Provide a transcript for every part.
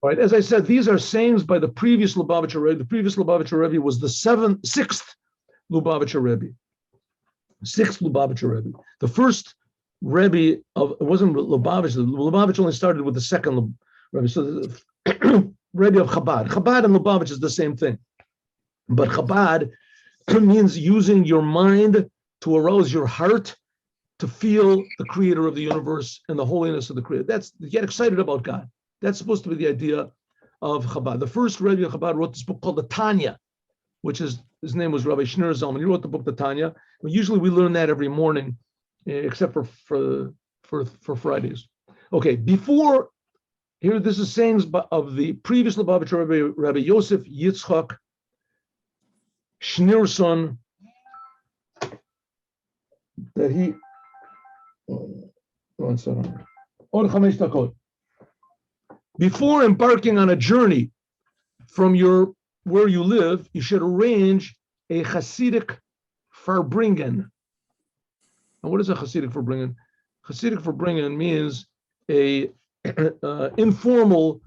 All right, as I said, these are sayings by the previous Lubavitcher Rebbe. The previous Lubavitcher Rebbe was the sixth Lubavitcher Rebbe. Sixth Lubavitcher Rebbe. The first Rebbe it wasn't Lubavitcher. Lubavitcher only started with the second Rebbe. So the Rebbe of Chabad. Chabad and Lubavitcher is the same thing. But Chabad means using your mind to arouse your heart to feel the creator of the universe and the holiness of the creator. That's, get excited about God. That's supposed to be the idea of Chabad. The first Rebbe of Chabad wrote this book called the Tanya, which is, his name was Rabbi Shneur Zalman. He wrote the book, the Tanya. Usually we learn that every morning, except for Fridays. Okay, before, here, this is sayings of the previous Lubavitcher Rebbe, Rabbi Yosef Yitzchak Schneerson, that he, one second. Before embarking on a journey from where you live, you should arrange a Hasidic Farbringen. And what is a Hasidic Farbringen? Hasidic Farbringen means a informal,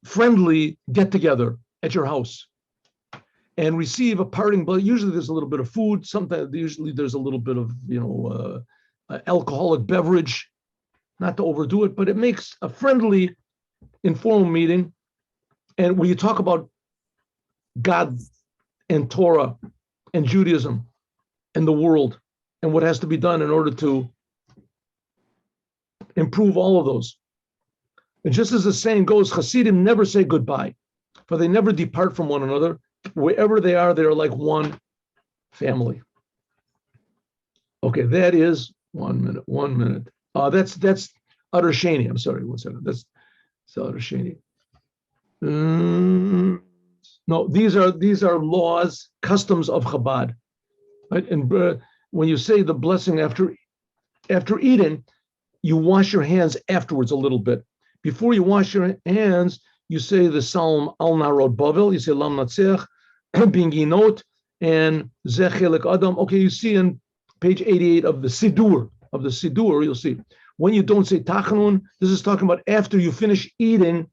friendly get-together at your house, and receive a parting blessing. Usually there's a little bit of food. Sometimes usually there's a little bit of alcoholic beverage, not to overdo it, but it makes a friendly, informal meeting. And when you talk about God and Torah and Judaism and the world and what has to be done in order to improve all of those. And just as the saying goes, Hasidim never say goodbye, for they never depart from one another. Wherever they are like one family. Okay, that is 1 minute. That's Utter Shani. I'm sorry, 1 second. That's Utter Shani. No, these are laws, customs of Chabad. Right? And when you say the blessing after eating, you wash your hands afterwards a little bit. Before you wash your hands, you say the Psalm Al Narod Bavel. You say Lam Natzech, Binginot, and Zechelik Adam. Okay, you see in page 88 of the Siddur, you'll see. When you don't say Tachanun, this is talking about after you finish eating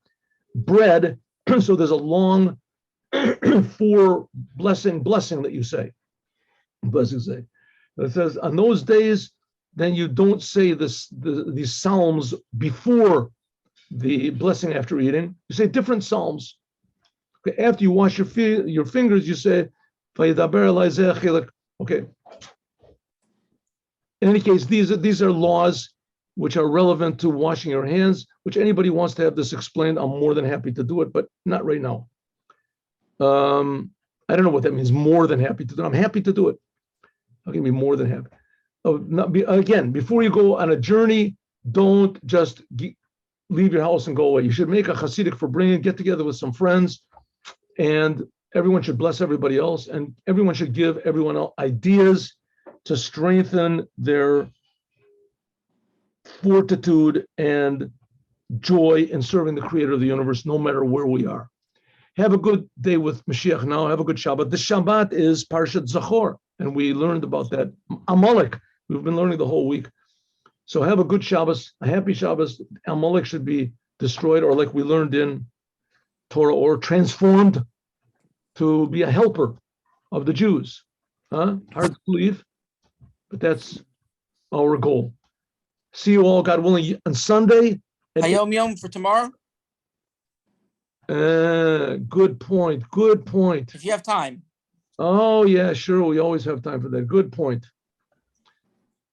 bread. So there's a long blessing that you say. It says on those days, then you don't say these psalms before the blessing after eating. You say different psalms. Okay, after you wash your fingers, you say, okay. In any case, these are laws which are relevant to washing your hands, which anybody wants to have this explained, I'm more than happy to do it, but not right now. I don't know what that means, more than happy to do it. I'm happy to do it. I'll be more than happy. Again, before you go on a journey, don't just leave your house and go away. You should make a Hasidic Farbringen, get together with some friends, and everyone should bless everybody else, and everyone should give everyone else ideas to strengthen their fortitude and joy in serving the creator of the universe, no matter where we are. Have a good day with Mashiach now. Have a good Shabbat. This Shabbat is Parshat Zachor, and we learned about that. Amalek, we've been learning the whole week. So have a good Shabbos, a happy Shabbos. Amalek should be destroyed, or like we learned in Torah, or transformed to be a helper of the Jews. Hard to believe, but that's our goal. See you all, God willing, on Sunday. HaYom for tomorrow? Good point. If you have time. Oh, yeah, sure. We always have time for that. Good point.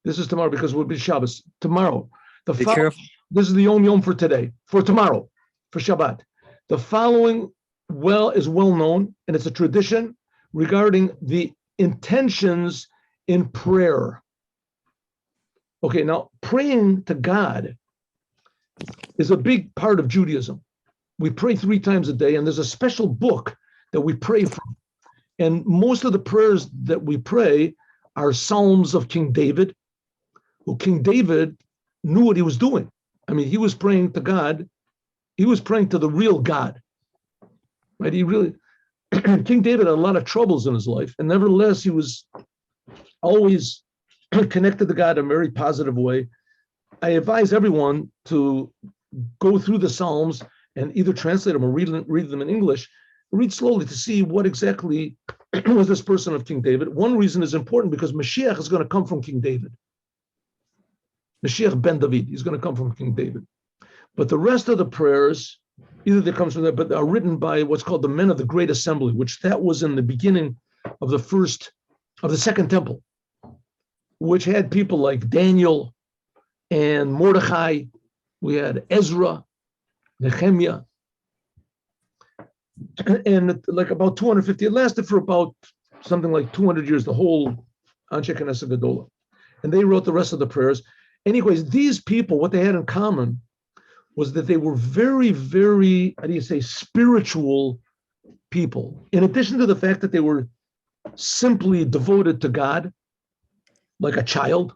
This is tomorrow because we'll be Shabbos. Tomorrow. This is the Yom for today. For tomorrow. For Shabbat. The following is well known, and it's a tradition regarding the intentions in prayer. Okay, now praying to God is a big part of Judaism. We pray 3 times a day, and there's a special book that we pray from. And most of the prayers that we pray are Psalms of King David, who King David knew what he was doing. I mean, he was praying to God. He was praying to the real God, right? King David had a lot of troubles in his life, and nevertheless, he was always connected to God in a very positive way. I advise everyone to go through the Psalms and either translate them or read them in English, read slowly to see what exactly was this person of King David. One reason is important because Mashiach is going to come from King David. Mashiach ben David, he's going to come from King David. But the rest of the prayers, either they come from there, but are written by what's called the men of the Great Assembly, which that was in the beginning of the Second Temple, which had people like Daniel and Mordechai. We had Ezra, Nehemiah, and like about 250. It lasted for about something like 200 years, the whole Anshe Knesset Gedola. And they wrote the rest of the prayers. Anyways, these people, what they had in common was that they were very, very, spiritual people. In addition to the fact that they were simply devoted to God, like a child.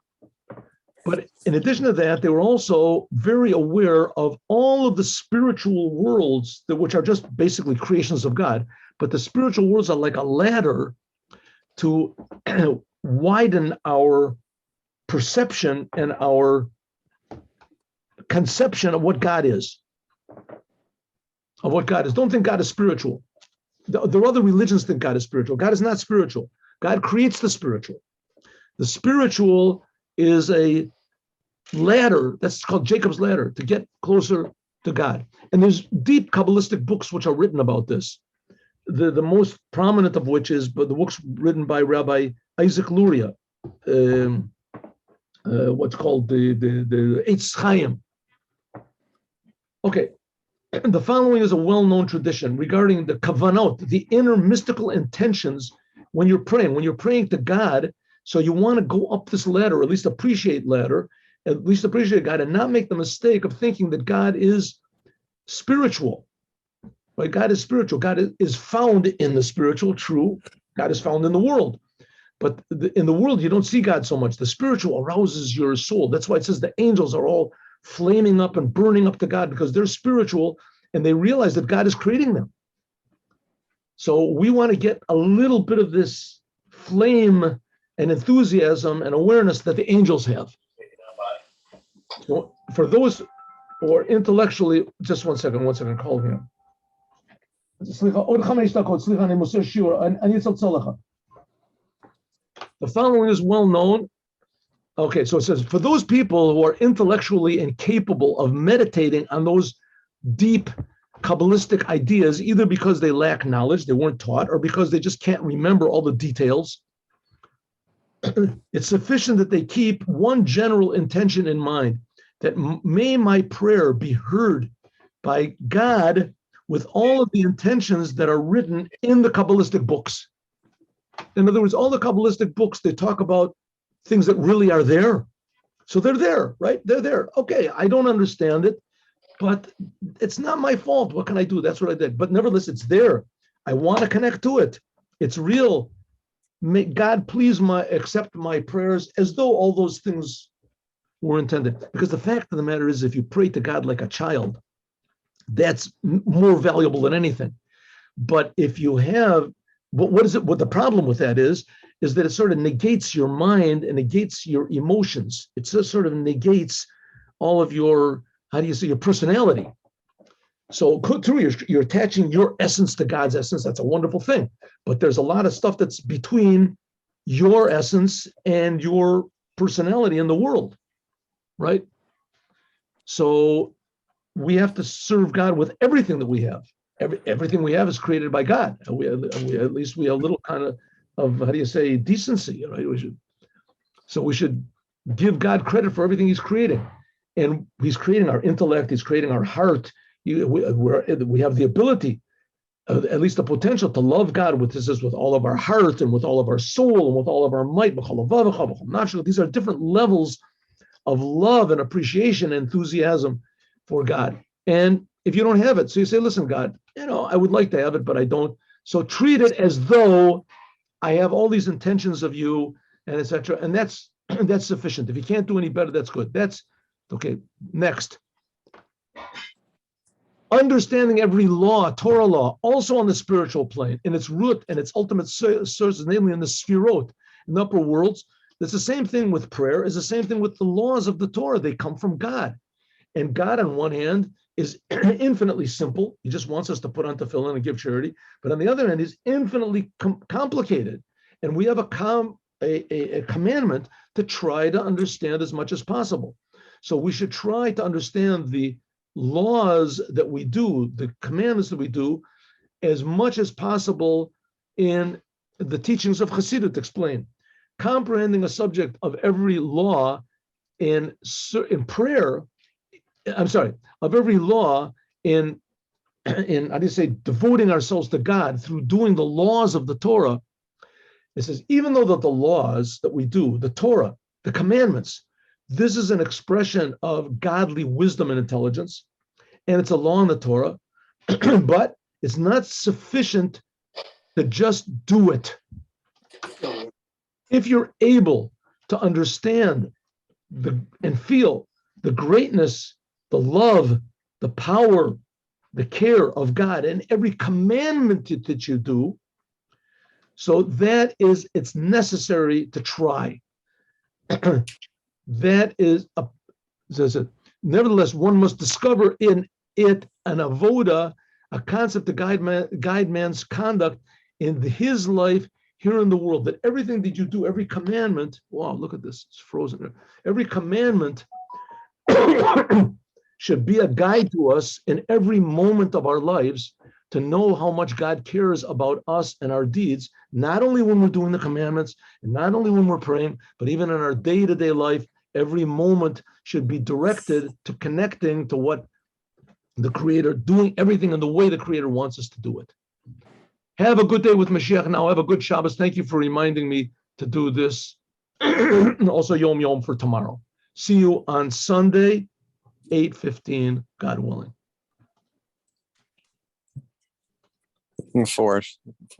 But in addition to that, they were also very aware of all of the spiritual worlds, which are just basically creations of God. But the spiritual worlds are like a ladder to widen our perception and our conception of what God is. Don't think God is spiritual. There are other religions think God is spiritual. God is not spiritual. God creates the spiritual. The spiritual is a ladder, that's called Jacob's ladder, to get closer to God. And there's deep Kabbalistic books which are written about this. The most prominent of which is the books written by Rabbi Isaac Luria, what's called the HaYom. Okay, the following is a well-known tradition regarding the kavanot, the inner mystical intentions when you're praying. When you're praying to God, so you want to go up this ladder, or at least appreciate God, and not make the mistake of thinking that God is spiritual. Right? God is spiritual. God is found in the spiritual, true. God is found in the world. But in the world, you don't see God so much. The spiritual arouses your soul. That's why it says the angels are all flaming up and burning up to God, because they're spiritual and they realize that God is creating them. So we want to get a little bit of this flame and enthusiasm and awareness that the angels have. So for those who are intellectually, just one second, call him. The following is well known. Okay, so it says, for those people who are intellectually incapable of meditating on those deep Kabbalistic ideas, either because they lack knowledge, they weren't taught, or because they just can't remember all the details, it's sufficient that they keep one general intention in mind, that may my prayer be heard by God with all of the intentions that are written in the Kabbalistic books. In other words, all the Kabbalistic books, they talk about things that really are there. So they're there, right? They're there. Okay, I don't understand it, but it's not my fault. What can I do? That's what I did. But nevertheless, it's there. I want to connect to it. It's real. May God please accept my prayers as though all those things were intended. Because the fact of the matter is, if you pray to God like a child, that's more valuable than anything. But if you have, what the problem with that is that it sort of negates your mind and negates your emotions. It just sort of negates all of your, your personality. So true, you're attaching your essence to God's essence. That's a wonderful thing. But there's a lot of stuff that's between your essence and your personality in the world, right? So we have to serve God with everything that we have. Everything we have is created by God. We at least we have a little kind of decency, right? We should give God credit for everything He's creating, and He's creating our intellect. He's creating our heart. We have the ability, at least the potential, to love God with all of our heart and with all of our soul and with all of our might. These are different levels of love and appreciation and enthusiasm for God. And if you don't have it, so you say, listen, God, I would like to have it, but I don't. So treat it as though I have all these intentions of you, and etc. And that's sufficient. If you can't do any better, that's good. That's okay. Next. Understanding every law, Torah law, also on the spiritual plane, in its root and its ultimate source, namely in the Sfirot, in the upper worlds. It's the same thing with prayer. It's the same thing with the laws of the Torah. They come from God. And God, on one hand, is infinitely simple. He just wants us to put on tefillin and give charity. But on the other hand, is infinitely complicated. And we have a commandment to try to understand as much as possible. So we should try to understand the laws that we do, the commandments that we do, as much as possible in the teachings of Chassidut explain. Comprehending a subject of every law in prayer, of every law in devoting ourselves to God through doing the laws of the Torah. It says, even though that the laws that we do, the Torah, the commandments, this is an expression of godly wisdom and intelligence, and it's a law in the Torah, but it's not sufficient to just do it. If you're able to understand and feel the greatness, the love, the power, the care of God in every commandment that you do, so it's necessary to try. That is, nevertheless, one must discover in it an avoda, a concept to guide man's conduct in his life here in the world, that everything that you do, every commandment, wow, look at this, it's frozen there. Every commandment should be a guide to us in every moment of our lives to know how much God cares about us and our deeds, not only when we're doing the commandments, and not only when we're praying, but even in our day-to-day life. Every moment should be directed to connecting to what the Creator, doing everything in the way the Creator wants us to do it. Have a good day with Mashiach now. Have a good Shabbos. Thank you for reminding me to do this. Also, Yom Yom for tomorrow. See you on Sunday, 8:15, God willing. Looking forward.